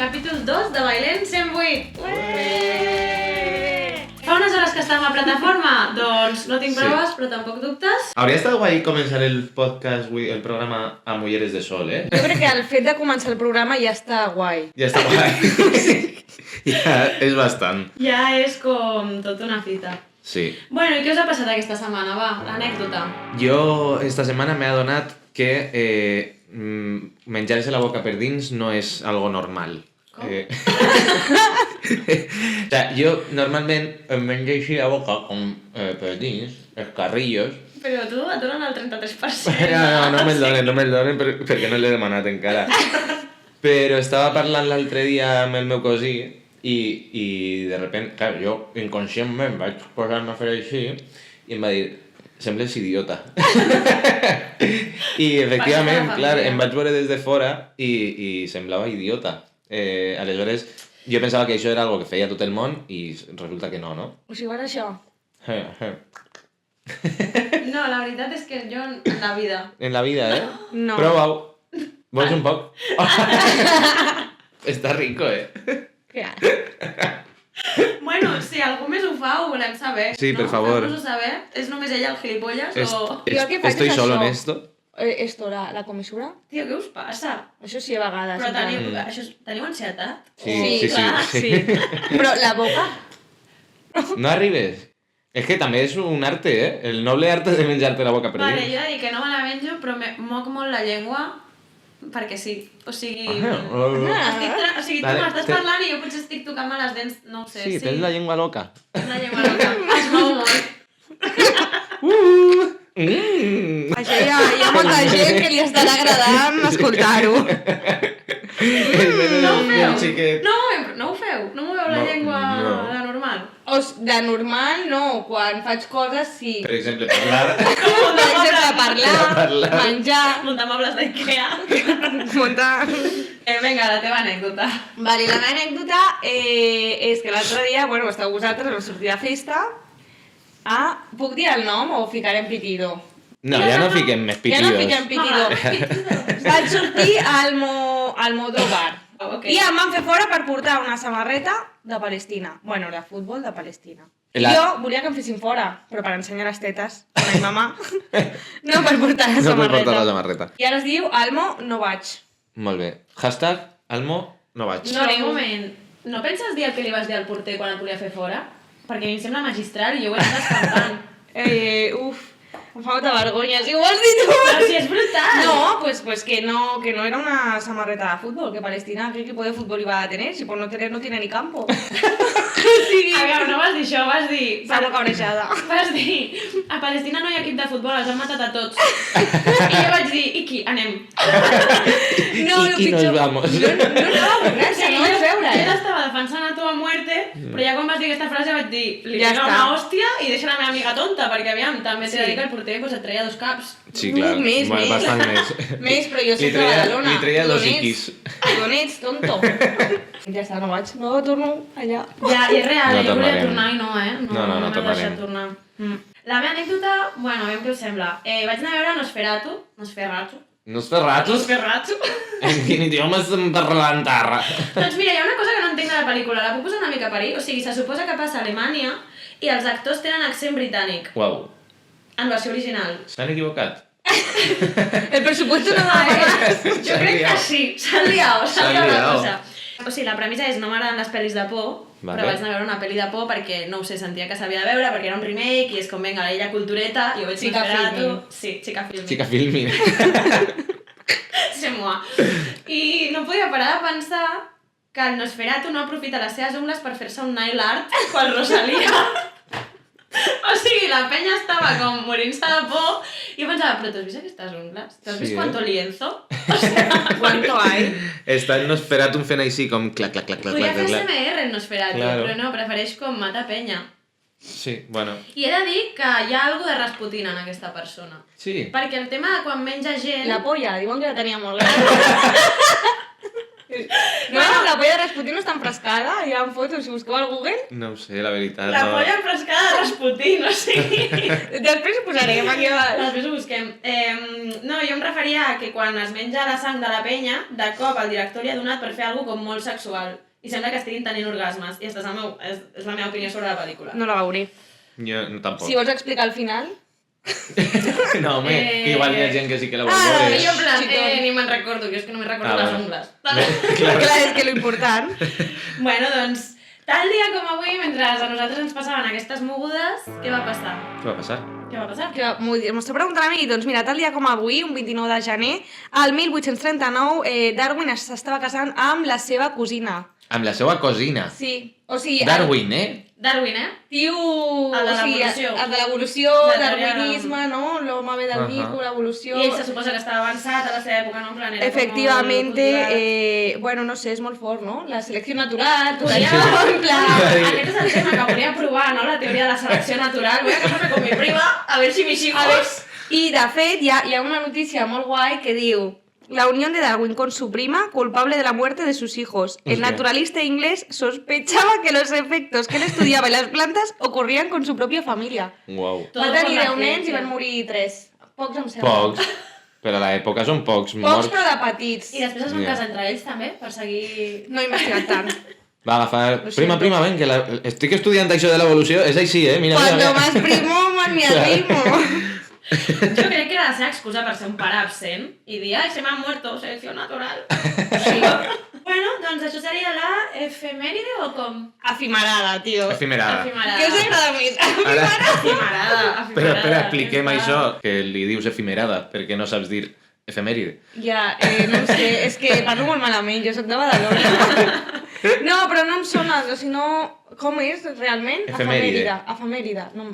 capítol 2 de Bailem 108. Fa unes hores que estàvem a plataforma, doncs no tinc proves, però tampoc dubtes. Hauria estat guai començar el podcast, el programa a Mulleres de Sol, eh? Jo crec que el fet de començar el programa ja està guai. Ja està guai. Ja és bastant. Ja és com tota una fita. Sí. Bueno, i què us ha passat aquesta setmana? Va, l'anècdota. Jo esta setmana m'he adonat que menjar-se la boca per dins no és algo normal. Com? O sea, jo normalment em menjo així la boca com per dins, els carrillos. Però tu et donen el 33%. No me'l donen perquè no l'he demanat encara. Però estava parlant l'altre dia amb el meu cosí i de repente, clar, jo inconscientment vaig posar-me a fer així i em va dir, sembles idiota. I efectivament, clar, em vaig veure des de fora i semblava idiota. Aleshores, jo pensava que això era algo que feia tot el món i resulta que no, no? O sigui, ara això. No, la veritat és que jo en la vida... En la vida, eh? No. Prova-ho. Vols un poc? Està rico, eh? Què? Bueno, si algú més ho fa, ho volem saber. Sí, no? per favor. Feu-nos-ho saber. És només ella el gilipolles o... Jo el que faig Estoy és solo això. en esto. Esto, la comissura? Tio, què us passa? Això sí, a vegades. Però en plan- teniu ansietat? Sí. clar. Sí. Però la boca... No arribes. És que també és un arte, eh? El noble arte de menjar-te la boca per Vale, dins. jo he de dir que no me la menjo, però moc molt la llengua perquè sí. O sigui... O sigui, tu Vale, m'estàs parlant i jo potser estic tocant-me les dents, no ho sé. Sí, tens la llengua loca. La llengua loca. Es mou molt. Això hi ha molta gent que li estarà agradant escoltar-ho. No ho feu. Xiquet. No ho feu. No moveu la No, llengua no. de normal. De normal, no. Quan faig coses, sí. Per exemple, parlar... Per exemple, parlar, menjar, Muntar mobles d'Ikea. muntar... Vinga, la teva anècdota. Vale, la meva anècdota és que l'altre dia, bueno, esteu vosaltres, vam sortir de festa. Puc dir el nom o ficarem pitido? No, ja no fiquem més Ja no pitidos. fiquem pitido. Vaig sortir al Modo Bar. Okay. I em van fer fora per portar una samarreta de Palestina. Bueno, de futbol de Palestina. I La- jo volia que em fessin fora, però per ensenyar les tetes a mi mamà. No per portar la No samarreta. puc portar la samarreta. I ara es diu Almo no vaig. Molt bé. Hashtag Almo no vaig. No, un moment. No penses dir el que li vas dir al porter quan et volia fer fora? Perquè a mi em sembla magistral i jo ho he estat escampant. Em fa molta vergonya, si ho has dit tu. Però si és brutal! No, pues que no era una samarreta de fútbol, que Palestina, ¿qué equipo de fútbol iba a tener? Si por no tener no tiene ni campo. Sí. A veure, no vas dir això, vas dir... S'ha cabrejada. Vas dir, a Palestina no hi ha equip de futbol, els han matat a tots. I jo vaig dir, Iki, anem. No, I qui nos vamos? No anava borratxa, no vaig veure, Jo t'estava defensant a tu a muerte, però ja quan vas dir aquesta frase vaig dir, li Ja pega està. una hòstia i deixa la meva amiga tonta, perquè aviam, també t'he de Sí. dir que el porter pues, et treia 2 caps. Sí, clar. Més, Bueno, més. bastant més. Més, però jo Li soc de treia- Badalona. li treia dos D'on ets? iquis. D'on ets, tonto? Ja està, no vaig. No torno allà. Ja, i és real, No jo volia tornarem. tornar i no, eh? No m'heu tornarem. deixat tornar. La meva anècdota, bueno, aviam què us sembla. Vaig anar a veure Nosferatu. Nosferatu? En quin idioma estem parlant ara? Doncs mira, hi ha una cosa que no entenc de la pel·lícula, la puc posar una mica a parir? O sigui, se suposa que passa a Alemanya i els actors tenen accent britànic, Uau, en versió original. s'han equivocat. El presupuesto no va más. Jo crec que sí, s'han liat S'han la liat. cosa. O sigui, la premissa és no m'agraden les pel·lis de por, Vale. però vaig anar a veure una pel·li de por perquè, no ho sé, sentia que s'havia de veure, perquè era un remake i és com, venga, ella cultureta, jo veig Chica Nosferatu. filming. Sí, chica filming. Chica filming. C'est moi. I no podia parar de pensar que el Nosferatu no aprofita les seves ungles per fer-se un nail art pel Rosalia. O sigui, la penya estava com morint-se de por i jo pensava, però t'has vist aquestes ungles? T'has vist Sí, quanto eh? lienzo? ¿Cuánto hay? Està el Nosferatu fent així com clac, clac, clac, clac, Podria clac, fer clac. SMR en Nosferatu, Claro. però no, prefereix com matar penya. Sí, bueno. I he de dir que hi ha alguna de Rasputin en aquesta persona. Sí. Perquè el tema de quan menja gent... La polla, diuen que la tenia molt gran. No, la polla de Rasputin no està enfrescada? Hi ha fotos, si busqueu al Google. No ho sé, la veritat. La no. polla enfrescada de Rasputin, o sigui... Després ho posarem aquí a baix. Després ho busquem. No, jo em referia a que quan es menja la sang de la penya, de cop el director li ha donat per fer alguna com molt sexual. I sembla que estiguin tenint orgasmes. I aquesta és la meva opinió sobre la pel·lícula. No la veuré. Jo no, tampoc. Si vols explicar el final... No, home, que igual hi ha gent que sí que la vol Ah, veure. jo en plan, Xicón. ni me'n recordo, jo és que no me recordo Ah, les vale. ungles. Clar, és que lo important... Bueno, doncs, tal dia com avui, mentre a nosaltres ens passaven aquestes mogudes, què va passar? Què va passar? Què va passar? Que m'esteu preguntant a mi, doncs mira, tal dia com avui, un 29 de gener, al 1839, Darwin s'estava casant amb la seva cosina. Amb la seva cosina. Sí, o sigui... Darwin, Darwin, eh? Tio... El de o sigui, l'evolució. El de l'evolució, La teoria darwinisme, no? L'home ve del mico, l'evolució... I ell se suposa que estava avançat a la seva època, no? En plan, era Efectivamente, com molt cultural. bueno, no sé, és molt fort, no? La selecció natural, tot Volia... allò, en plan... Aquest és el tema que volia provar, no? La teoria de la selecció natural. Voy a casarme con mi prima, a ver si mis A ver, hijos... y de fet, hi ha una notícia molt guai que diu: la unión de Darwin con su prima, culpable de la muerte de sus hijos. El Hostia. naturalista inglés sospechaba que los efectos que él estudiaba en las plantas ocurrían con su propia familia. Uau. Todo Va tenir por la 10 nens i ciencia. van morir 3. Pocs, em sembla. Pocs. Però a l'època són pocs Pocs, morts. però de petits. I després es van Ja. casar entre ells, també, per seguir... No he investigat tant. Va agafar... Lo siento. Prima, ven, que estic estudiant això de l'evolució. És així, mira, Cuanto mira. más primo, más me arrimo. Jo crec que era la seva excusa per ser un pare absent i dir, ai, se m'ha muerto, selecció natural. Sí. Bueno, doncs això seria la efemèride o com? Afimarada, tio. Efimerada. Efimerada. Què us agrada més? Ara... Efimerada. Però espera, expliquem això, que li dius efimerada, perquè no saps dir efemèride. Ja, no ho sé, és que parlo molt malament, jo soc de Badalona. No, però no em sona, o si no... Com és, realment? Efemèride. Efemèride. No...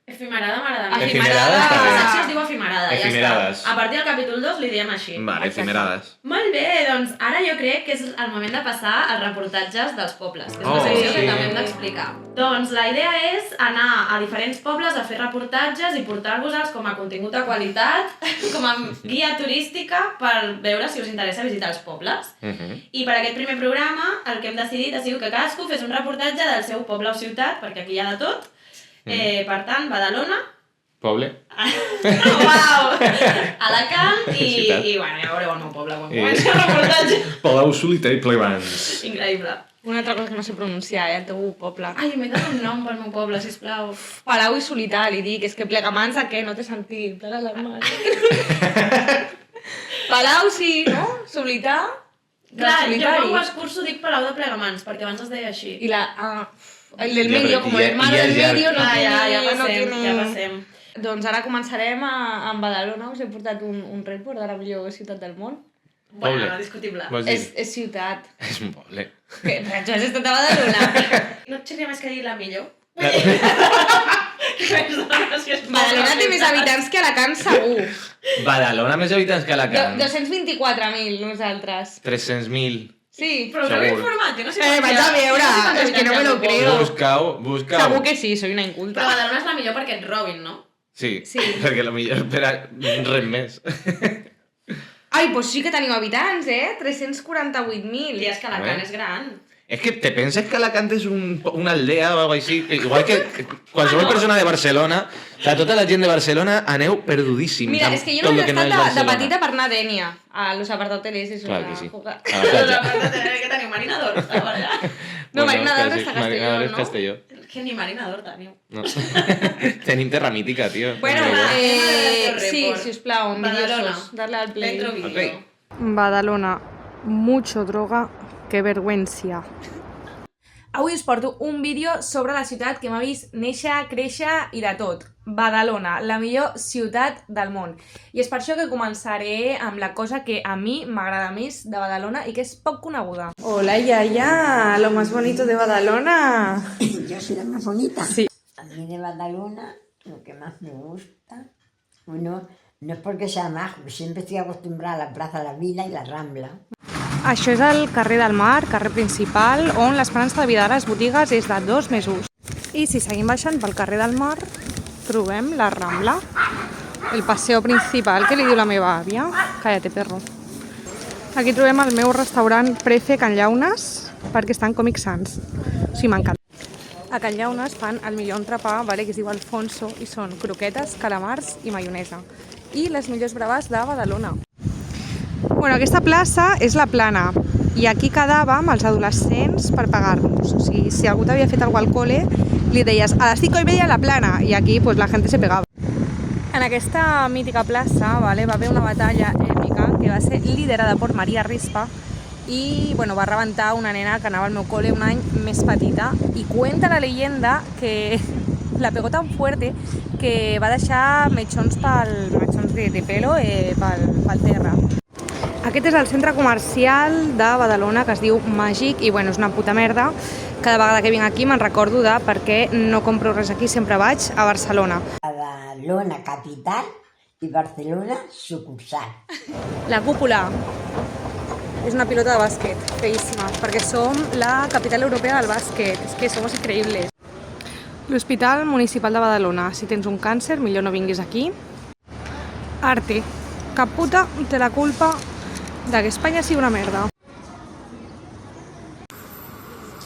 Efimerada m'agrada més. Efimerada està bé. La secció es diu efimerada, Efimerades. ja està. A partir del capítol 2 li diem així. Vale, efimerades. Molt bé, doncs ara jo crec que és el moment de passar als reportatges dels pobles, que és una Oh, secció sí. que també hem d'explicar. Doncs la idea és anar a diferents pobles a fer reportatges i portar-vos-els com a contingut de qualitat, com a guia turística per veure si us interessa visitar els pobles. I per aquest primer programa el que hem decidit ha sigut que cadascú fes un reportatge del seu poble o ciutat, perquè aquí hi ha de tot. Per tant, Badalona, Poble. uau, Alacant Ciutat. i bueno, ja veureu el meu poble quan I- comenci el reportatge. Palau Soliter i Pleibans. Increïble. Una altra cosa que no sé pronunciar, el teu poble. Ai, m'he de un nom pel meu poble, sisplau. Palau i Solità, li dic, és que Plegamans a què? No t'he sentit, plega les mans. Palau sí, no? Solità? Clar, jo solitari. quan ho escurço dic Palau de Plegamans, perquè abans es deia així. I la... el del Ja, medio, però como ja- el hermano ja del és llarg. medio no Ah, tiene... ja no passem, tiene... ja passem. Doncs ara començarem amb Badalona, us he portat un report de la millor ciutat del món. Bueno, Poble. no, discutible. Vols dir? És ciutat. És un poble. Que, però tu has estat a Badalona. No et seria més que dir la millor? Badalona té més habitants que Alacant, segur. Badalona més habitants que Alacant. 224.000, nosaltres. 300.000. Sí. Però que Segur. ben informat, jo no sé vaig a veure, és que no me lo creo. Buscau. Segur que sí, soy una inculta. Però Badalona és la millor perquè et robin, no? Sí, Sí. perquè la millor espera res més. Ai, doncs sí que tenim habitants, 348.000. I és que Alacant Bé. és gran. És que te penses que Alacant és una aldea o alguna així? Igual que qualsevol persona de Barcelona, o sigui, tota la gent de Barcelona aneu perdudíssims. Mira, amb és que jo tot no lo he no estat és de Barcelona. petita per anar a Dènia, a los apartahoteles, és Clar una que sí. jugar. A la Però platja. la part de tener que tenir marinador, a veure. No, Marinador quasi. està a Castelló, Marinador és no? Castelló. Que ni marinador teniu. No. Tenim terra mítica, tio. Bueno, Hombre, va. sí, report. sisplau, Badalona. envidiosos, darle al play. Dentro Ok. vídeo. Badalona, mucho droga, que vergüenza. Avui us porto un vídeo sobre la ciutat que m'ha vist néixer, créixer i de tot. Badalona, la millor ciutat del món. I és per això que començaré amb la cosa que a mi m'agrada més de Badalona i que és poc coneguda. Hola, Yaya, lo más bonito de Badalona. Yo soy la más bonita. Sí. A mí de Badalona, lo que más me gusta, bueno, no es porque sea más, siempre estoy acostumbrada a la Plaza de la Vila y la Rambla. Això és el carrer del Mar, carrer principal, on l'esperança de vida de les botigues és de 2 mesos. I si seguim baixant pel carrer del Mar, trobem la Rambla, el paseo principal, que li diu la meva àvia. Cállate, perro. Aquí trobem el meu restaurant Prefe Can Llaunes, perquè estan Comic Sans. O sigui, m'encanta. A Can Llaunes fan el millor entrepà, vale, que es diu Alfonso, i són croquetes, calamars i maionesa. I les millors braves de Badalona. Bueno, aquesta plaça és la Plana, i aquí quedàvem els adolescents per pagar-nos. O sigui, si algú t'havia fet alguna cosa al col·le, li deies a les 5:30 a la Plana, i aquí pues, la gent se pegava. En aquesta mítica plaça vale, va haver una batalla èpica que va ser liderada per Maria Rispa i bueno, va rebentar una nena que anava al meu col·le un any més petita i cuenta la leyenda que la pegó tan fuerte que va deixar mechons de pelo pel terra. Aquest és el centre comercial de Badalona que es diu Màgic i bueno, és una puta merda. Cada vegada que vinc aquí me'n recordo de per què no compro res aquí, sempre vaig a Barcelona. Badalona capital i Barcelona sucursal. La cúpula és una pilota de bàsquet, feíssima, perquè som la capital europea del bàsquet, és que somos increïbles. L'Hospital Municipal de Badalona, si tens un càncer, millor no vinguis aquí. Arte, cap puta té la culpa de que Espanya sigui una merda.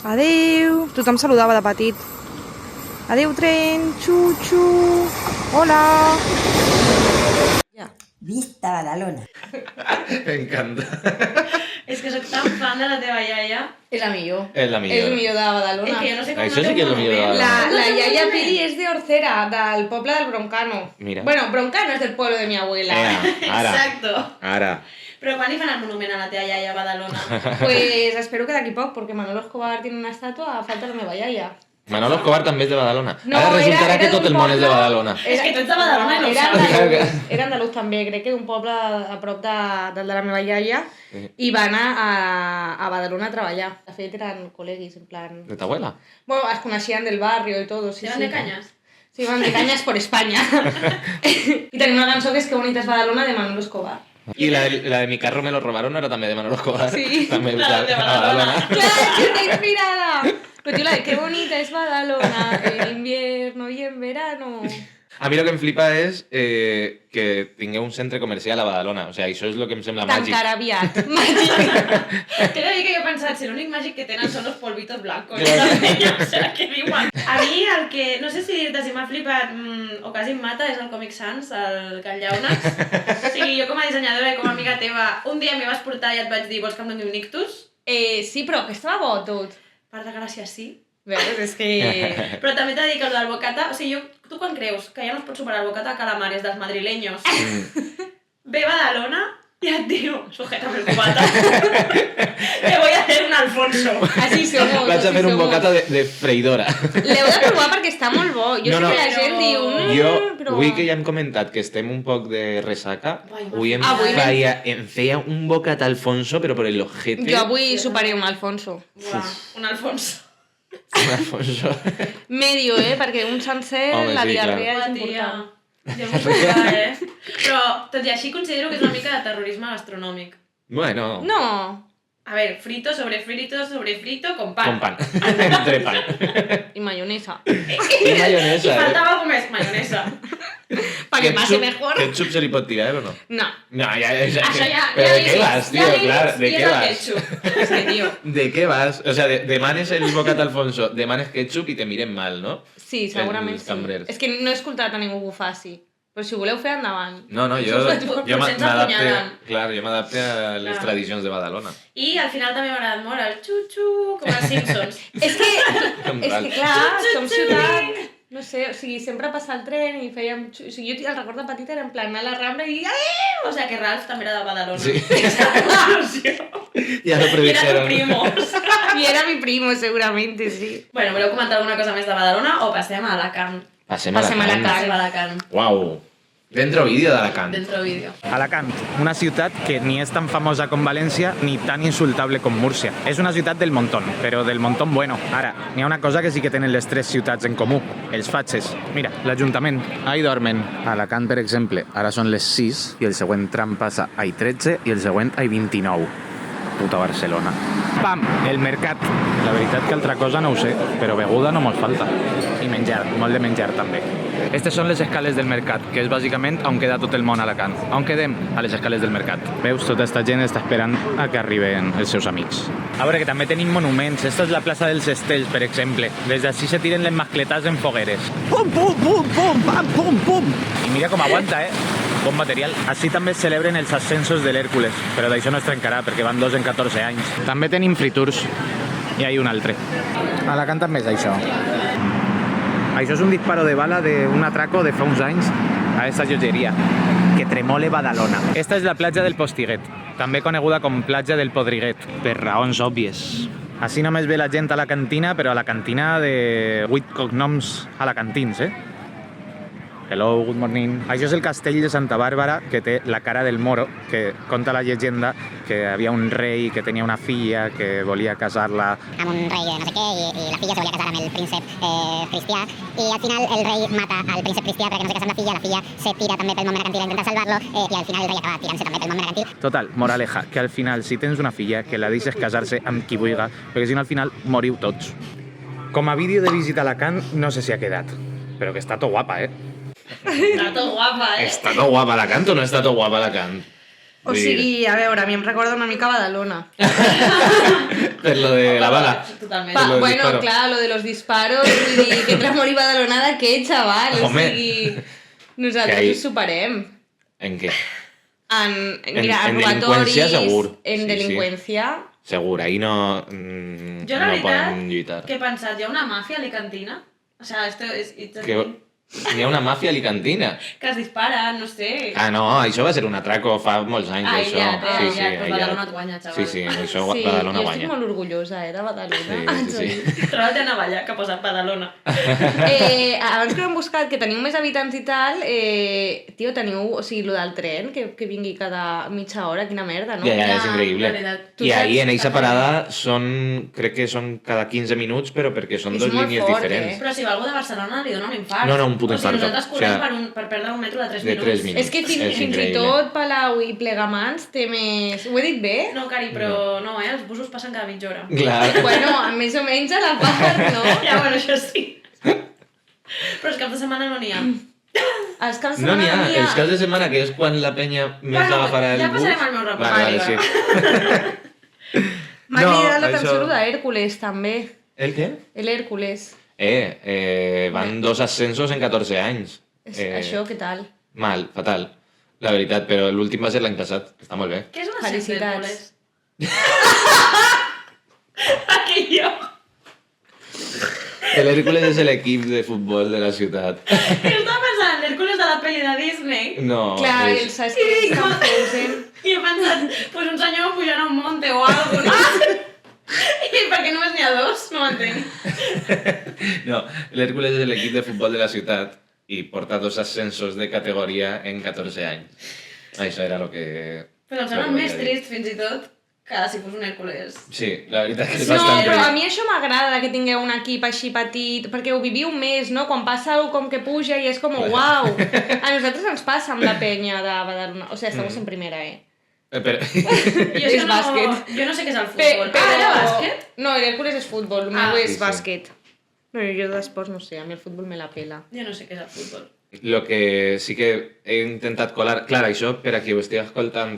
Adeu, tothom saludava de petit. Adeu tren, xuxu, hola. Vista Badalona. M'encanta. És que soc tan fan de la teva iaia. És la millor. És la millor. És el millor de Badalona. És que jo no sé com Això sí que és el millor de Badalona. La iaia Pili és de Orcera, del poble del Broncano. Mira. Bueno, Broncano és del pueblo de mi abuela. Ara. Exacto. Ara. Però quan hi fan el monument a la teva iaia a Badalona? Pues espero que d'aquí poc, porque Manolo Escobar tiene una estatua a falta de la meva iaia. Manolo Escobar també és de Badalona. No, Ara resultarà que era tot el d'un món és de poble- Badalona. És que tu ets de Badalona i no ho era saps. andalús, era andalús també, crec que d'un poble a prop del de la meva iaia, i va anar a Badalona a treballar. De fet, eren col·leguis, en plan... ¿De tu abuela? Bueno, es conocían del barrio y todo, sí, Eren sí. de canyes? Sí, van de cañas por España. Y tenim una cançó que és Que bonita és Badalona, de Manolo Escobar. Y la de mi carro me lo robaron era també de Manolo Escobar. Sí. També La de Badalona. ¡Claro, que está inspirada! Pero tío, la de Qué bonita es Badalona, en invierno y en verano. A mi el que em flipa és que tingueu un centre comercial a Badalona. O sigui, això és el que em sembla màgic. Tancar aviat. Màgic. T'he de dir que jo he pensat, si l'únic màgic que tenen són els polvitos blancos. Clar. O sigui, què diuen? A mi el que, no sé si dir-te si m'ha flipat o quasi em mata, és el Comic Sans, el Can Llaunes. O sigui, jo com a dissenyadora i com a amiga teva, un dia m'hi vas portar i et vaig dir, vols que em doni un ictus? Sí, però que estava bo tot. Per desgràcia, sí. Veus, és que... Però també t'he de dir que el del bocata... O sigui, tu quan creus que ja no es pot superar el bocata de calamares dels madrileños? Ve Badalona y et diu, sujétame el cubata. Te voy a hacer un Alfonso. Així somos. Vaig a així fer un somos. bocata de freïdora. L'heu de provar perquè està molt bo. Jo No, sé no. que la gent diu... Jo, però... avui que ja hem comentat que estem un poc de ressaca, Ai, avui em feia un bocat Alfonso, però per el ojete. Jo avui superé un Alfonso. Buah, un Alfonso. Un Alfonso. Medio, perquè un sencer, Home, la sí, diarrea Buah, és tia. important. Jo m'ho puc Però, tot i així, considero que és una mica de terrorisme gastronòmic. Bueno, No. A ver, frito, sobre frito, con pan. con pan. Entre pan. I mayonesa. I mayonesa, I faltava algo més, mayonesa. Pa que pase mejor. Ketchup se li pot tirar, o no? No. No, ja... Això ja... Però ja de què vas, tio? Clar, de què vas? Ketchup. És que, tio... ¿De qué vas? O sea, demanes el bocat Alfonso, demanes ketchup i te miren mal, no? Sí, segurament Els sí. cambrers. És que no he escoltat a ningú que ho faci. Però si voleu fer, endavant. No, jo Potser ens m'adapte... apunyaden. Clar, jo m'adapte a les Clar. tradicions de Badalona. I al final també m'ha agradat molt el xuxu, com els Simpsons. És que clar, som Xu-xu-xu. ciutat... No sé, o sigui, sempre passa el tren i fèiem... O sigui, jo el record de petita era en plan anar a la Rambla i... O sea que Ralph també era de Badalona. Sí. I Ja lo era tu predijeron. primo. I era mi primo, seguramente, sí. Bueno, voleu comentar alguna cosa més de Badalona o passem a Alacant? Passem Passem a Alacant. Passem a Alacant. Uau. Dentro vídeo d'Alacant. Dentro vídeo. Alacant, una ciutat que ni és tan famosa com València ni tan insultable com Múrcia. És una ciutat del montón, però del montón bueno. Ara, n'hi ha una cosa que sí que tenen les tres ciutats en comú, els fatxes. Mira, l'Ajuntament, ahí dormen. A Alacant, per exemple, ara són les 6 i el següent tram passa a 13 i el següent a 29. puta Barcelona. Pam! El mercat. La veritat que altra cosa no ho sé, però beguda no mos falta. I menjar, molt de menjar també. Estes són les escales del mercat, que és bàsicament on queda tot el món a Alacant. On quedem? A les escales del mercat. Veus, tota esta gent està esperant a que arriben els seus amics. A veure, que també tenim monuments. Esta és la plaça dels Estells, per exemple. Des d'ací se tiren les mascletats en fogueres. Pum, pum, pum, pum, pam, pum, pum! I mira com aguanta, bon material. Així també es celebren els ascensos de l'Hèrcules, però d'això no es trencarà, perquè van 2 en 14 anys. També tenim friturs. I hi ha un altre. A Alacant també és això. Això és un disparo de bala d'un atraco de fa uns anys a esta llotgeria, que tremole Badalona. Esta és la platja del Postiguet, també coneguda com platja del Podriguet, per raons òbvies. Així només ve la gent a la cantina, però a la cantina de 8 cognoms alacantins, Hello, good morning. Això és el castell de Santa Bàrbara, que té la cara del Moro, que conta la llegenda que hi havia un rei que tenia una filla que volia casar-la amb un rei de no sé què i la filla se volia casar amb el príncep cristià i al final el rei mata al príncep cristià perquè no se casa amb la filla se tira també pel món mercantil a intentar salvar-lo i al final el rei acaba tirant-se també pel món mercantil. Total, moraleja, que al final si tens una filla que la deixes casar-se amb qui vulga, perquè si no al final moriu tots. Com a vídeo de visita a Alacant no sé si ha quedat, però que està tot guapa, Està tot guapa, Està tot guapa Alacant o no està tot guapa Alacant? O sigui, a veure, a mi em recorda una mica Badalona. Per lo de la bala. Totalment. Lo del Bueno, disparo. clar, lo de los disparos, vull dir, que tramor i Badalonada, què, xaval? O Home. sigui, Que nosaltres ahí- ho superem. En què? Mira, en robatoris, delinqüència, segur. en Sí, delinqüència... Segur, ahí no, Jo, la no veritat, poden lluitar. que he pensat, hi ha una màfia alicantina? O sea, esto es... Que hi ha una màfia alicantina. Que es dispara, no sé... Ah, no, això va ser un atraco fa molts anys, això. Aïllat, pues aïllat. Badalona et guanya, xaval. Sí, sí, això Sí, Badalona jo guanya. estic molt orgullosa, de Badalona. Sí, sí, sí. Troba't a Navalla, que ha posat Badalona. Abans que ho hem buscat, que teniu més habitants i tal, tio, teniu, o sigui, lo del tren, que vingui cada mitja hora, quina merda, no? Ja, ja, és Ja, increïble. la veritat. Tu I ahir saps- en eixa parada crec que són cada 15 minuts, però perquè són És dos molt línies fort, diferents. Però si va algú de Barcelona li dona un infart. No, no, un puto O sigui, infarto. nosaltres O sea, correm per perdre un metro de 3 de minuts. 3 minuts. És que fins i increïble. tot Palau i Plegamans té més... Ho he dit bé? No, Cari, però no, els busos passen cada mitja hora. Clar. Bueno, més o menys a la part, no? Ja, bueno, això sí. Però els caps de setmana no n'hi ha. Els caps de No n'hi ha, setmana els caps de setmana, que és quan la penya més Bueno, agafarà el ja bus. passarem al meu repòs. Vale, Va. sí. M'ha No, cridat això- l'atenció de Hèrcules, també. El què? L'Hèrcules. Van 2 ascensos en 14 anys. Això, què tal? Mal, fatal. La veritat, però l'últim va ser l'any passat, que està molt bé. Què és una Felicitats. Aquello. L'Hèrcules és l'equip de futbol de la ciutat. Jo estava pensant en l'Hèrcules de la pel·li de Disney. No, Clar, és... els saps que estan Frozen. I he pensat, pues un senyor pujant a un monte o algo, no? I per què només n'hi ha 2? No ho entenc. No, l'Hèrcules és l'equip de futbol de la ciutat i porta 2 ascensos de categoria en 14 anys. Això era el que... Però em sembla més trist, fins i tot, que si fos un Hèrcules. Sí, la veritat és No, bastant però a trist. mi això m'agrada que tingueu un equip així petit, perquè ho viviu més, no? Quan passa alguna com que puja i és com, uau! A nosaltres ens passa amb la penya de Badalona. O sigui, estamos en primera, Però... Jo És bàsquet. Jo no sé què és el futbol. Però... era bàsquet? No, l'Hèrcules és futbol, el Ah, meu és sí, sí. bàsquet. No, jo d'esports no sé, a mi el futbol me la pela. Jo no sé què és el futbol. Lo que sí que he intentat colar... Clar, això, per a qui ho estigui escoltant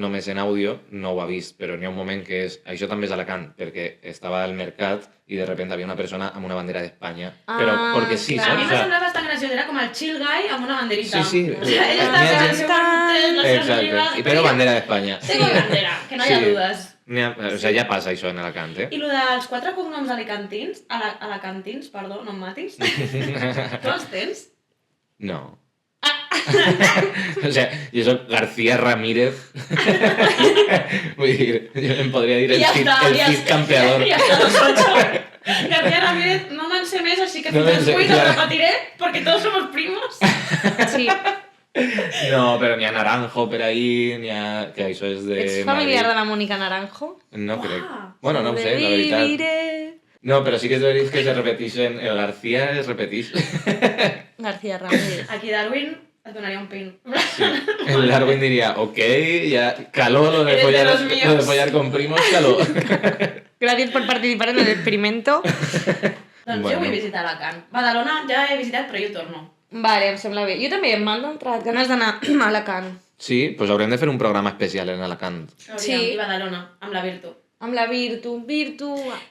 només en àudio, no ho ha vist, però n'hi ha un moment que és... Això també és Alacant, perquè estava al mercat i de repente havia una persona amb una bandera d'Espanya. Però Ah, perquè sí, clar. A mi saps? m'ha semblat bastant graciós, era com el chill guy amb una banderita. Sí, sí. O sigui, ell estava N'hi ha fent el gent- seu cartel, les seves Exacte, olives, i però bandera d'Espanya. Tengo bandera, que no hi ha dudes. O sigui, ja passa això en Alacant, I lo dels 4 cognoms alicantins, alacantins, perdó, no em matis, tu els tens? No. O sea, yo soy García Ramírez. Vull dir, jo em podria dir el Ja Cid, està, el ja Cid està. campeador. Ja està, los 8. García Ramírez, no me'n sé més, així que No fins me'n als sé, 8 clar. el repetiré, perquè todos somos primos. Sí, No, però n'hi ha Naranjo per ahí, n'hi ha... Que això és de ets familiar de Madrid. la Mònica Naranjo? No crec. Uah, Bueno, no ho sé, la veritat. Sobreviviré. No, però sí que és veritat que se repeteixen... El García es repeteix. García Ramírez. Aquí Darwin et donaria un pin. Sí. El Darwin diría, ok, ya, caló lo de Eres de los míos. lo de follar con primos, caló. Gràcies per participar en el experimento. Doncs Bueno. jo vull visitar Alacant. Badalona ja he visitat, però jo torno. Vale, em sembla bé. Jo també m'han entrat ganes d'anar a Alacant. Sí, doncs haurem de fer un programa especial en Alacant. Hauríem, Sí. I Badalona, amb la Virtu. Amb la Virtu.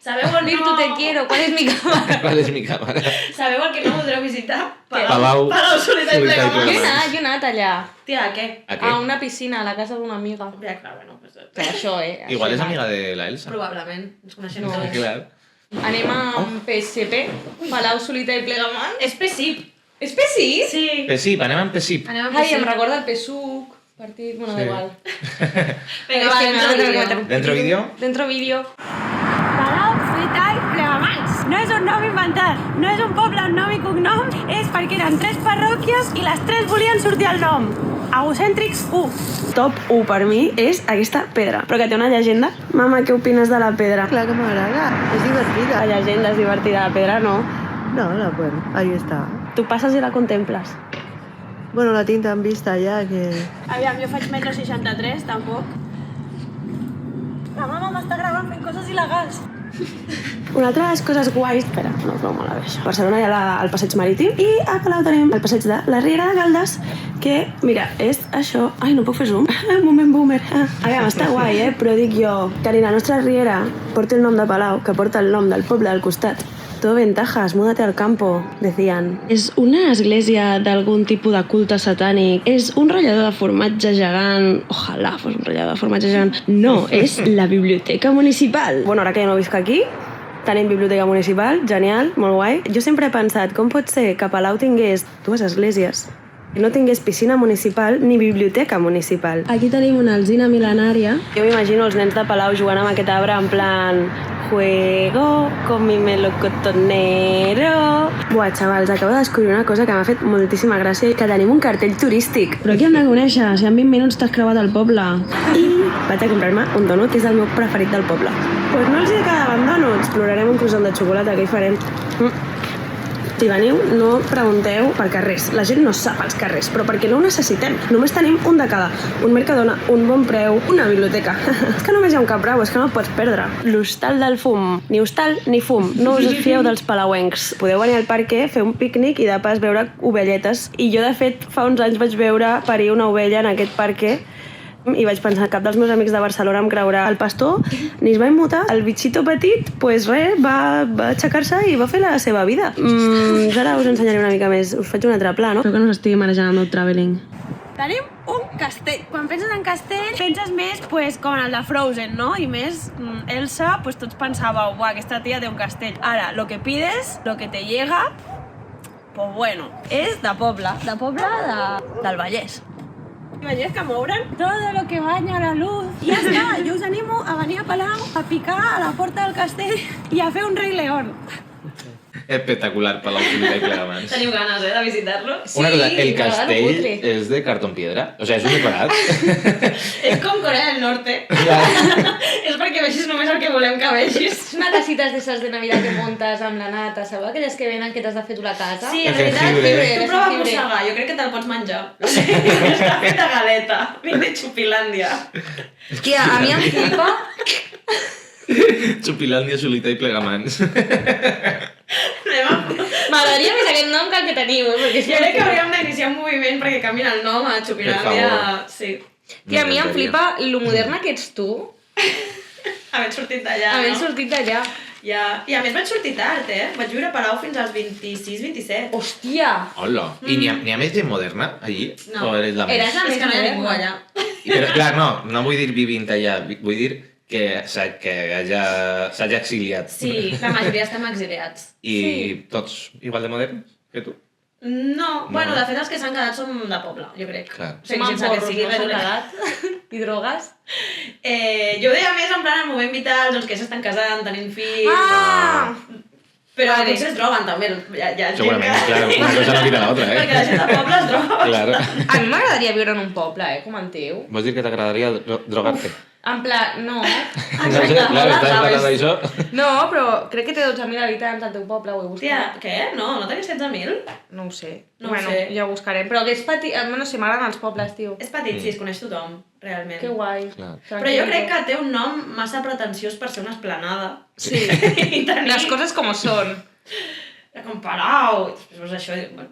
Sabeu on Virtu, no... te quiero. ¿Cuál es mi cámara? ¿Cuál es mi cámara? Sabeu el que no voldreu visitar? Palau. Palau Solità i Solità i Plegamans. Jo he anat allà. Tia, a què? ¿A qué? A una piscina, a la casa d'una amiga. Ja, clar, bueno, pues... Per això, Igual Això es va. amiga de la Elsa. Probablement, ens coneixem No. tots. Claro. Anem a PSP, Palau Solità i Plegamans. És PSIP. És PSI? Sí. Pesip, anem amb Pesip. Anem a Ai, PSIP. em recorda el PSUC. Partit, bueno, da Sí. igual. Vinga, va, dentro vídeo. Dentro vídeo? Dentro vídeo. Palau Solità i Plegamans. No és un nom inventat, no és un poble amb nom i cognom, és perquè eren 3 parròquies i les 3 volien sortir al nom. Egocèntrics 1. Top 1 per mi és aquesta pedra, però que té una llegenda. Mama, què opines de la pedra? Claro que m'agrada, és divertida. La llegenda és divertida, la pedra no. No, bueno, ahí està. Tu passes i la contemples. Bueno, la tinc tan vista ja que... Aviam, jo faig 1,63 m, tampoc. La mama m'està gravant fent coses il·legals. Una altra de les coses guais... Espera, no es veu molt bé això. A Barcelona hi ha el passeig marítim i a Palau tenim el passeig de la Riera de Caldes, que, mira, és això... Ai, no puc fer zoom. Un moment boomer. Aviam, està guai, però dic jo que ni la nostra Riera porta el nom de Palau, que porta el nom del poble del costat. Todo ventajas, múdate al campo, decían. És una església d'algun tipus de culte satànic. És un ratllador de formatge gegant. Ojalà fos un ratllador de formatge gegant. No, és la biblioteca municipal. Bueno, ara que ja no visc aquí, tenim biblioteca municipal, genial, molt guai. Jo sempre he pensat, com pot ser que Palau tingués 2 esglésies i no tingués piscina municipal ni biblioteca municipal? Aquí tenim una alzina mil·lenària. Jo m'imagino els nens de Palau jugant amb aquest arbre en plan... Juego con mi melocotonero. Buah, xavals, acabo de descobrir una cosa que m'ha fet moltíssima gràcia i que tenim un cartell turístic. Però aquí hem de conèixer, si en 20 minuts t'has creuat el poble. I vaig a comprar-me un donut, que és el meu preferit del poble. Pues no els hi quedaven donuts, explorarem un croissant de xocolata, que hi farem. Si veniu, no pregunteu per carrers. La gent no sap els carrers, però perquè no ho necessitem. Només tenim un de cada. Un Mercadona, un bon preu, una biblioteca. És que només hi ha un Caprau, és que no el pots perdre. L'hostal del fum. Ni hostal ni fum. No us fieu dels palauencs. Podeu venir al parc, fer un pícnic i de pas veure ovelletes. I jo, de fet, fa uns anys vaig veure parir una ovella en aquest parc i vaig pensar, cap dels meus amics de Barcelona em creurà. El pastor ni es va immutar, el bitxito petit, pues res, va aixecar-se i va fer la seva vida. Ara us ensenyaré una mica més, us faig un altre pla, no? Espero que no us estigui manejant el meu travelling. Tenim un castell. Quan penses en castell, penses més pues, com en el de Frozen, no? I més, Elsa, pues, tots pensàveu, buah, aquesta tia té un castell. Ara, lo que pides, lo que te llega, pues bueno, és de poble del Vallès. Imagina't que mouren todo lo que baña la luz. I ja està, jo us animo a venir a Palau, a picar a la porta del castell i a fer un rei león. Espectacular, Palau Solità i Plegamans. Teniu ganes, de visitar-lo? Una cosa, el però castell cutre. és de cartón piedra? O sigui, és un decorat? És com Corea del Norte. És perquè vegis només el que volem que vegis. És una casitas d'esas de Navidad que montes amb la nata, sabeu? Aquelles que venen que t'has de fer tu la casa. Sí, El en veritat, jengibre. tu prova a mossegar, jo crec que te'l pots menjar. O sigui, està feta galeta. Vinc de Xupilàndia. Hòstia, a mi em flipa... Xupilàndia, Solità i Plegamans. M'agradaria més aquest nom que el que teniu, perquè és Jo crec que hauríem d'iniciar un moviment perquè canvin el nom a Xupilàndia. Per favor. Sí. Tia, a mi em flipa lo moderna que ets tu, Havent sortit d'allà, havent no? sortit d'allà. Ja. I a més vaig sortir tard, Vaig viure a Palau fins als 26-27. Hòstia! Hola. I n'hi ha més gent moderna, allí? No. O eres la més? Eres la És més que no hi ha moderna. ningú allà. Però, clar, no vull dir vivint allà, vull dir que s'hagi exiliat. Sí, la majoria estem exiliats. I tots igual de moderns que tu? No, bueno, de fet els que s'han quedat són de poble, jo crec. Clar. O sigui, sense que sigui res dolent. I drogues? Jo deia més en plan el moment vital, doncs que s'estan casant, tenint fills... Ah! Però vale. potser es droguen també, hi ha gent Segurament, que... clar, una cosa no quita l'altra, Perquè la gent de poble es droga. Claro. A mi m'agradaria viure en un poble, com en teu. Vols dir que t'agradaria drogar-te? En plan, no. No sé, clar, estàs parlant d'això. No, però crec que té 12.000 habitants al teu poble, ho he Hòstia, buscat. què? No tenia 16.000? No ho sé. No ho Bueno, sé. ja ho buscarem. Però que és petit, no sé, m'agraden els pobles, tio. És petit, sí, es coneix tothom, realment. Que guai. Clar. Però jo crec que té un nom massa pretensiós per ser una esplanada. Sí. I tenir... Les coses com són. Com Palau. I després veus això i dius, bueno,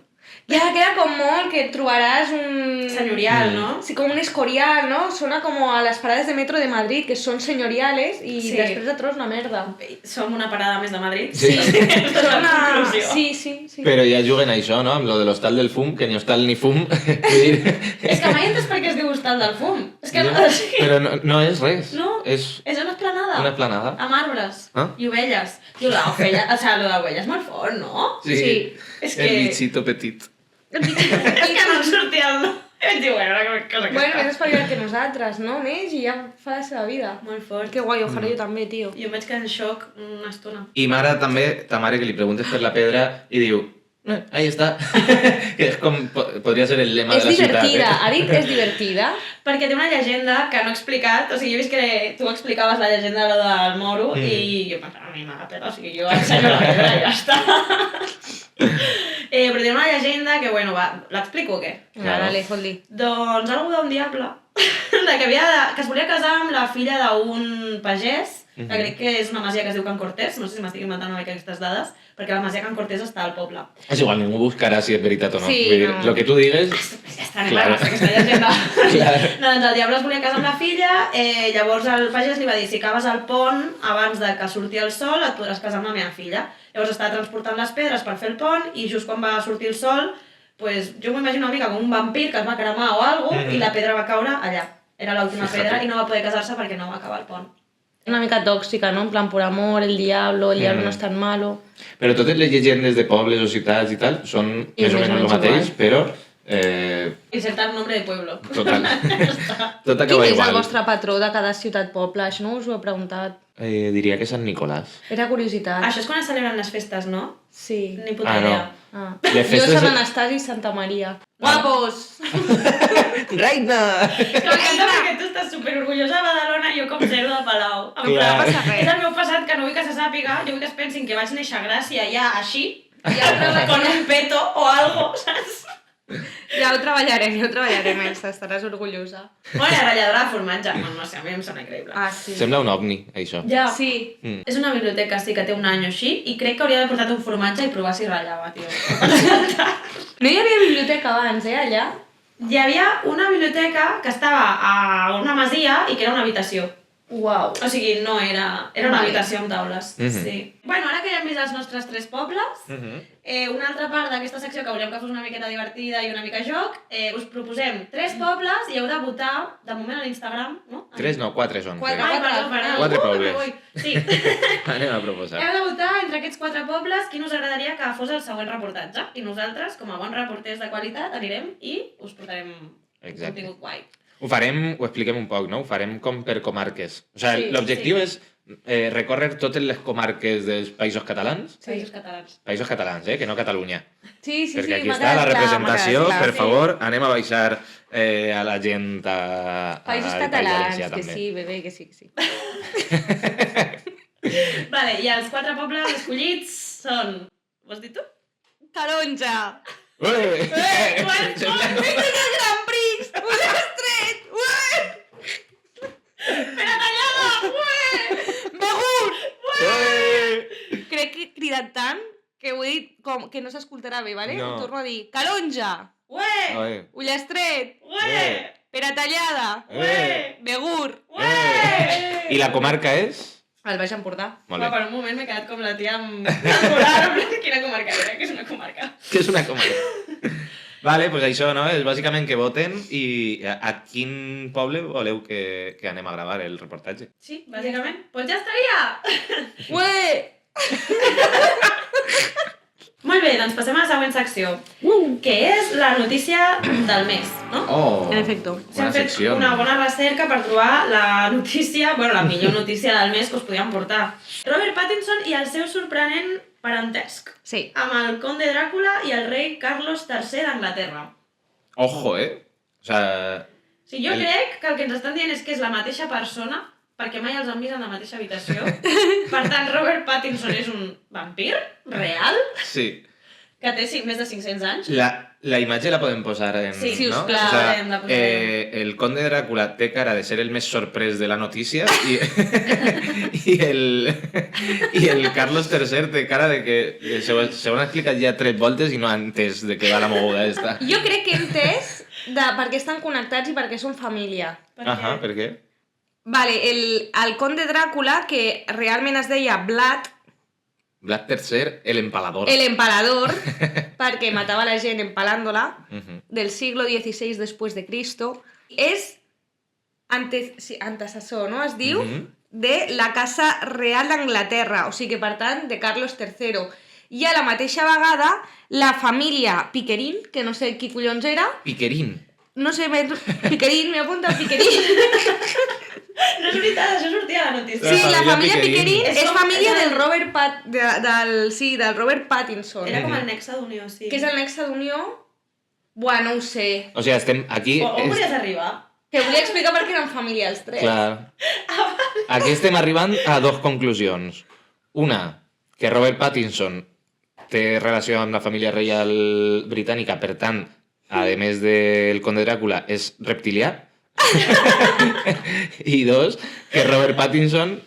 Ja, queda com molt que trobaràs un... senyorial, no? Sí, com un escorial, ¿no? Suena como a las paradas de metro de Madrid, que son señoriales, y Sí. després et trobes una merda. Som una parada més de Madrid. Sí. Aquesta és la Una... conclusió. Sí. Però ja juguen a això, no? Amb lo de l'hostal del fum, que ni hostal ni fum. Vull dir... És que mai he entès per què es diu hostal del fum. És que Ja, no, sí. Però no és res. No, És és una esplanada. una esplanada. Amb arbres. Ah? I ovelles. Tio, l'ovella, o sigui, lo d'ovella és molt fort, no? Sí. És El que... bichito petit. És que no em sortia el nom. I vaig dir, bueno, una cosa que Bueno, està. més espavilat que nosaltres, no? Neix i ja fa la seva vida. Molt fort. Que guai, ojalà jo també, tio. Jo em vaig quedar en xoc una estona. I m'agrada també ta mare que li preguntes per la pedra i diu, ahí està. Que és com, podria ser el lema És de la ciutat. divertida, ha dit és divertida. Perquè té una llegenda que no he explicat, o sigui, jo he vist que tu explicaves la llegenda de lo del moro i jo pensava, a mi m'ha pena, o sigui, jo ensenyo la pedra i ja està. Però té una llegenda que, bueno, va, l'explico o què? Claro. Dale, fot-li. Doncs algú d'un diable, que es volia casar amb la filla d'un pagès, que crec que és una masia que es diu Can Cortés, no sé si m'estic inventant una mica aquestes dades, perquè la masia Can Cortés està al poble. És igual, ningú buscarà si és veritat o no. Sí, Vull dir, no. lo que tu digues... Ja està, anem Claro. a repassar aquesta llegenda. Claro. Doncs el diable es volia casar amb la filla, llavors el pagès li va dir, si caves el pont abans de que surti el sol et podràs casar amb la meva filla. Llavors estava transportant les pedres per fer el pont i just quan va sortir el sol, pues, jo m'ho imagino una mica com un vampir que es va cremar o alguna cosa i la pedra va caure allà. Era l'última pedra i no va poder casar-se perquè no va acabar el pont. Una mica tòxica, no? En plan, por amor, el diablo no es tan malo. Però totes les llegendes de pobles o ciutats i tal són I més o més o menys el menys mateix, igual. però... Insertar un nombre de pueblo. Total. Tot Quin acaba és el igual. vostre patró de cada ciutat-poble? Això no us ho he preguntat. Diria que Sant Nicolàs. Era curiositat. Això és quan es celebren les festes, no? Sí. Ni puta Ah, no. idea. Ah. Les Jo festes- Sant Anastasi i Santa Maria. Guapos! Reina! M'encanta perquè tu estàs superorgullosa de Badalona i jo com zero de Palau. En Clar. plan, passa res. és el meu passat que no vull que se sàpiga, jo vull que es pensin que vaig néixer a Gràcia ja així, Ja con un peto o algo, saps? ho treballarem, Elsa, estaràs orgullosa. Bueno, la ratlladora de formatge, no sé, a mi em sona increïble. Ah, sí. Sembla un ovni, això. Ja. Sí. És una biblioteca, sí, que té un any o així, i crec que hauria d'haver portat un formatge i provar si ratllava, tio. No hi havia biblioteca abans, allà? Hi havia una biblioteca que estava a una masia i que era una habitació. Uau. O sigui, no era... Era una Vale. habitació amb taules, Mhm. sí. Bueno, ara que ja hem vist els nostres 3 pobles, una altra part d'aquesta secció que volíem que fos una miqueta divertida i una mica joc, us proposem 3 pobles i heu de votar, de moment a l'Instagram, no? 3 no, 4 són. Quatre. crec. Ai, perdó. 4 pobles. me voy. Sí. Anem a proposar. Heu de votar entre aquests 4 pobles quin us agradaria que fos el següent reportatge. I nosaltres, com a bons reporters de qualitat, anirem i us portarem Exacte. contingut guai. Ho farem, ho expliquem un poc, no? Ho farem com per comarques. O sigui, Sí, l'objectiu és recórrer totes les comarques dels països catalans. Països catalans. Països catalans, que no Catalunya. Sí, sí, Perquè sí, aquí m'ha està la quedat clar, representació, m'ha quedat clar, per sí. favor, anem a baixar a la gent Països al País catalans, Valencià, que també. sí, bebé, que sí, que sí. Vale, i els 4 pobles escollits són... Ho has dit tu? Taronja! Ué! El Gran Prix! Un estret! Ué! Pere Tallada! Begur! Ué! Crec que he cridat tant que ho he dit com que no s'escoltarà bé, vale? No. Ho torno a dir. Calonja! Ué! Ué! Ullestret! Ué! Pere Tallada! Ué! Begur! Ué! I la comarca és? El Baix Empordà. Molt Va, bé. per un moment m'he quedat com la tia amb el quina comarca era, que és una comarca. Que és una comarca. Vale, pues això, no? És bàsicament que voten i a quin poble voleu que anem a gravar el reportatge. Sí, bàsicament. Pues ja estaria! Ué! Molt bé, doncs passem a la següent secció, que és la notícia del mes, no? Oh! En efecto. S'hem fet una bona recerca per trobar la notícia, bueno, la millor notícia del mes que us podíem portar. Robert Pattinson i el seu sorprenent parentesc, Sí. amb el conde Dràcula i el rei Carlos III d'Anglaterra. Ojo, O sea, Sí, jo crec que el que ens estan dient és que és la mateixa persona, perquè mai els han vist en la mateixa habitació. Per tant, Robert Pattinson és un vampir real, Sí. que té més de 500 anys. La imatge la podem posar en... Sí, sí, no? sisplau, la posarem. El conde Dràcula té cara de ser el més sorprès de la notícia i el Carlos III té cara de que se ho han explicat ja 3 voltes i no ha entès de què va la moguda esta. Jo crec que he entès per què estan connectats i per què són família. Ahà, per què? Vale, el conde Dràcula, que realment es deia Vlad, Vlad III, el empalador. el empalador, perquè matava la gent empalándola, Mhm. del siglo XVI després de Cristo, és antecessor, no? Es diu, Mhm. de la Casa Real d'Anglaterra, o sigui que, per tant, de Carlos III. I a la mateixa vegada, la família Piquerín, que no sé qui collons era, Piquerín. no sé, Piquerín, m'he apuntat Piquerín. No és veritat, això sortia a la notícia. Sí, la família Piquerín. Piquerín és com- família és el- del Robert del Robert Pattinson. Era com el nexe d'unió, sí. Que és el nexe d'unió? Buah, no ho sé. O sigui, estem aquí... On volies arribar? Que volia explicar per què eren família els tres. Clar. Aquí estem arribant a 2 conclusions. Una, que Robert Pattinson té relació amb la família reial britànica, per tant, a més del conde Dràcula, és reptilià. I 2, que Robert Parkinson,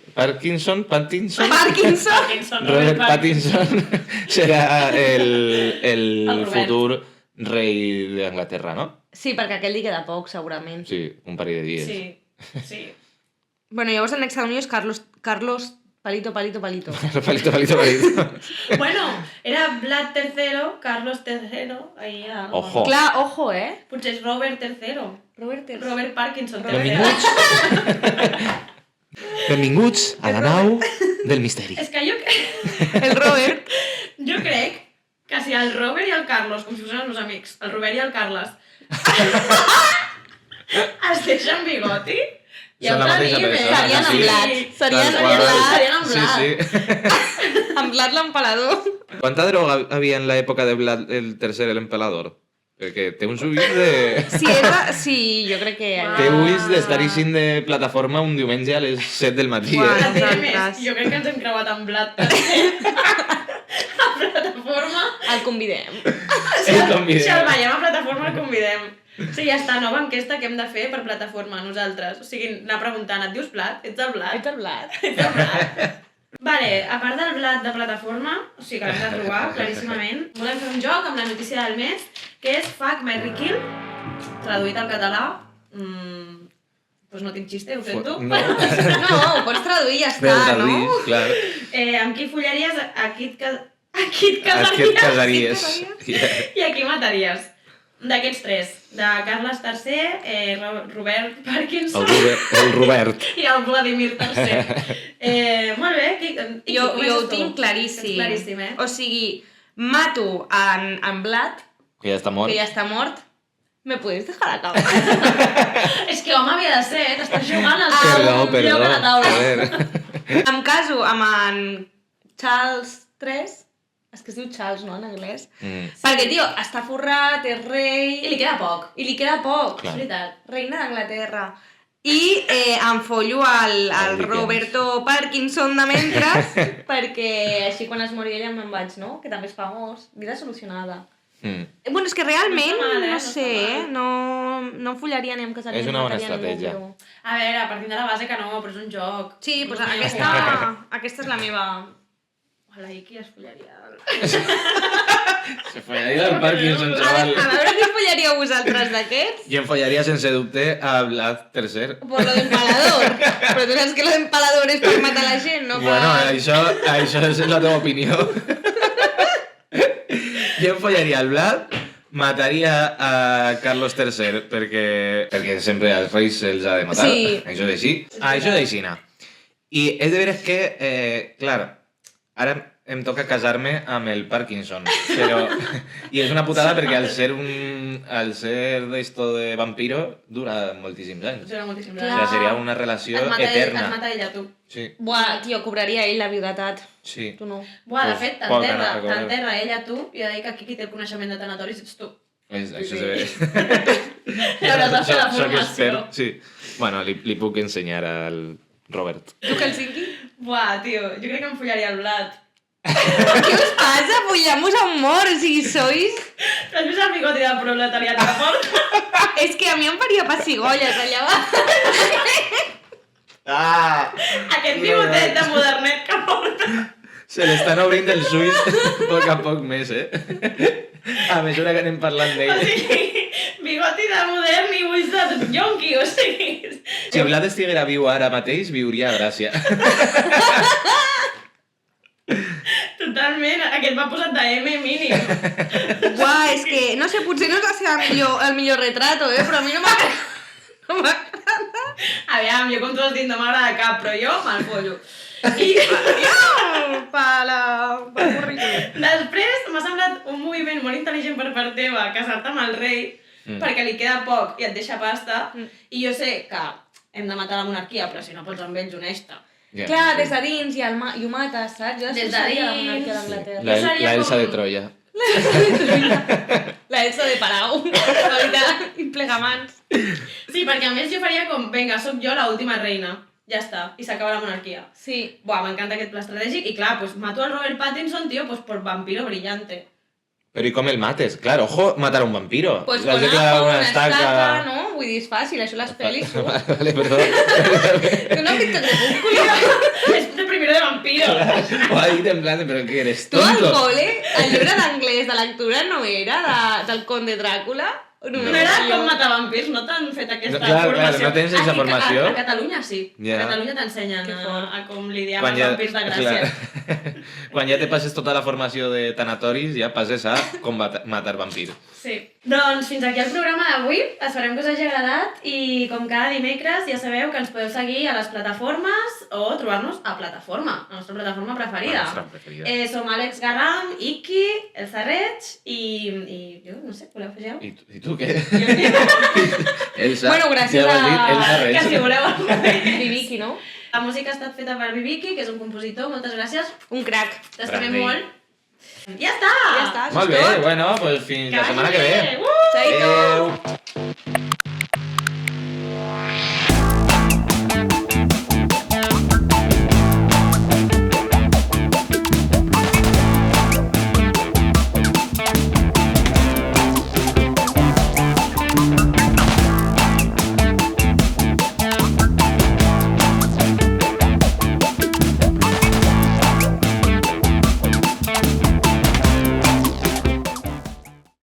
Robert Pattinson serà el Robert. futur rei d'Anglaterra, no? Sí, perquè a aquell li queda poc, segurament. Sí, un parell de dies. Sí, sí. Bueno, llavors el nexe d'unió és Carlos Palito. palito. Bueno, era Vlad III, Carlos III, ahí a... Ojo. Clar, ojo, Potser és Robert III. Robert III. Robert Parkinson. Benvinguts. Benvinguts a la nau del misteri. És que jo El Robert. jo crec que si el Robert i el Carlos, com si fossin els meus amics, el Robert i el Carles, es deixen bigoti, ja Són ho la mateixa tenim, persona, Serien sí. en blat. Serien Tal qual. en Sí, blat. sí. En blat l'empalador. Quanta droga havia en l'època de Vlad el tercer, l'empalador? Perquè té uns ulls de... Sí, jo crec que... Té ulls d'estar eixint de plataforma un diumenge a les 7 del matí, Uau. La diré Nosaltres. més, jo crec que ens hem creuat amb Vlad a plataforma. El convidem. El convidem. Si el veiem a plataforma, el convidem. Sí, ja està, nova enquesta que hem de fer per plataforma, nosaltres. O sigui, anar preguntant, et dius Vlad? Ets el Vlad? Ets el blat. Ets el Vlad? Vale, a part del Vlad de plataforma, o sigui que l'hem de trobar, claríssimament, volem fer un joc amb la notícia del mes, que és Fuck, Marry, Kill, traduït al català. Doncs no tinc xiste, ho sento. No, No, ho pots traduir i ja però està, no? traduïs, clar. Amb qui follaries, a qui et Aquest casaries casaries. i a qui mataries? D'aquests tres, de Carles III, Robert Parkinson El Robert. i el Vladimir III. Molt bé. Jo ho tinc claríssim. Claríssim, eh? O sigui, mato en Vlad, Que ja està mort. que ja està mort. ¿Me puedes dejar acabar? És que home havia de ser, t'estàs jugant al Perdó. lloc a la taula. A veure. Em caso amb en Charles III, és que es diu Charles, no, en anglès? Perquè, tio, està forrat, és rei... I li queda poc. I li queda poc. És veritat. Reina d'Anglaterra. I em follo el Dickens. Roberto Parkinson de mentres, perquè així quan es mori ella me'n vaig, no? Que també és famós. Vida solucionada. Bueno, és que realment, No està mal, no no sé, està no em follaria ni em casaria És ni una bona mataria ningú, estratègia. però- A veure, partint de la base que no, però és un joc. Sí, doncs No aquesta és la meva... Ojalà i qui es follaria. Se follaria el Parkinson, A chaval. veure qui follaríeu vosaltres d'aquests. I em follaria sense dubte a Vlad III. Por lo d'empalador. Però tu saps que lo d'empalador és per matar la gent, no per... Bueno, això és la teva opinió. Jo em follaria el Vlad, mataria a Carlos III perquè sempre als reis se'ls ha de matar. Sí. Això és així. Això és així, no. I és de veres que, clar, ara em toca casar-me amb el Parkinson, però... I és una putada perquè al ser d'esto de vampiro dura moltíssims anys. Serà moltíssim. O sigui, seria una relació Et eterna. mata ella, tu. Sí, Buah, tio, cobraria ell la viudatat. sí. Tu no. Buah, de Pues, fet, poc anar a cobrar. t'enterra ella tu i ha de dir que aquí qui té el coneixement de tanatoris ets tu. Això se ve. Li hauràs de fer la Soc formació. expert, sí. Bueno, li puc ensenyar al Robert. Tu, Helsinki? Buah, tio, jo crec que em follaria el blat. ¿Qué os pasa? Follamos amor, si sois... Però has vist el bigoti del proletariat que porta? Es que a mi em faria pessigolles allà baix. Ah! Aquest bigotet de modernet que porta. Se l'estan obrint els ulls a poc a poc més, A mesura que anem parlant O d'ell. sigui, bigoti de modern i ulls de yonqui, o sigui... Si Vlad estiguera viu ara mateix, viuria a Gràcia. Totalment, aquest va posat de M mínim. Buah, és que, no sé, potser no és la seva el millor retrato, però a mi no m'agrada. Aviam, jo com tu has dit no m'agrada cap, però jo me'l follo. I Pel currículum. després m'ha semblat un moviment molt intel·ligent per part teva casar-te amb el rei, perquè li queda poc i et deixa pasta, i jo sé que hem de matar la monarquia, però si no pots amb ells, honesta. Ja, Clar, sí. des de dins i ho mates, saps? Jo Des de seria la dins. monarquia d'Anglaterra. La, Jo seria la Elsa com- de Troia. La Elsa de Palau, la veritat, i plegamans. Sí, perquè a més jo faria com, vinga, sóc jo l'última reina, ja està, i s'acaba la monarquia. Sí. Buah, m'encanta aquest pla estratègic, i clar, pues mato al Robert Pattinson, tío, pues por vampiro brillante. Però i com el mates? Clar, ojo, matar a un vampiro. Pues Has con de clavar una estaca, no? Vull dir, és fàcil, això les pel·lis. Vale, perdó. Tu no has vist Crepúsculo? És de primero de vampiro. Ho ha dit en plan, però què eres, Tu al tonto? col·le, el llibre d'anglès de lectura no era del conde Dràcula? No era com matar vampirs, no t'han fet aquesta No, clar, formació. no tens aquesta Aquí, formació. A Catalunya sí. Ja. A Catalunya t'ensenyen Que fort. a com lidiar amb els vampirs de Gràcia. Quan ja te passes tota la formació de tanatoris, ja passes a com matar vampir. Sí. Doncs fins aquí el programa d'avui. Esperem que us hagi agradat i com cada dimecres ja sabeu que ens podeu seguir a les plataformes o trobar-nos a Plataforma, la nostra plataforma preferida. La nostra preferida. Som Àlex Garram, Iki, Elsa Reig i jo, no sé, voleu fer alguna I tu què? cosa? Elsa. Bueno, gràcies ja ho has dit, a- Elsa Que Reig. si voleu... Viviki, no? La música ha estat feta per Viviki, que és un compositor. Moltes gràcies. Un crac. T'estimem Grande. molt. Ja està! Ja està, això Molt és bé, tot. bueno, pues fins la setmana que ve. vagi bé! Chaito. Adéu.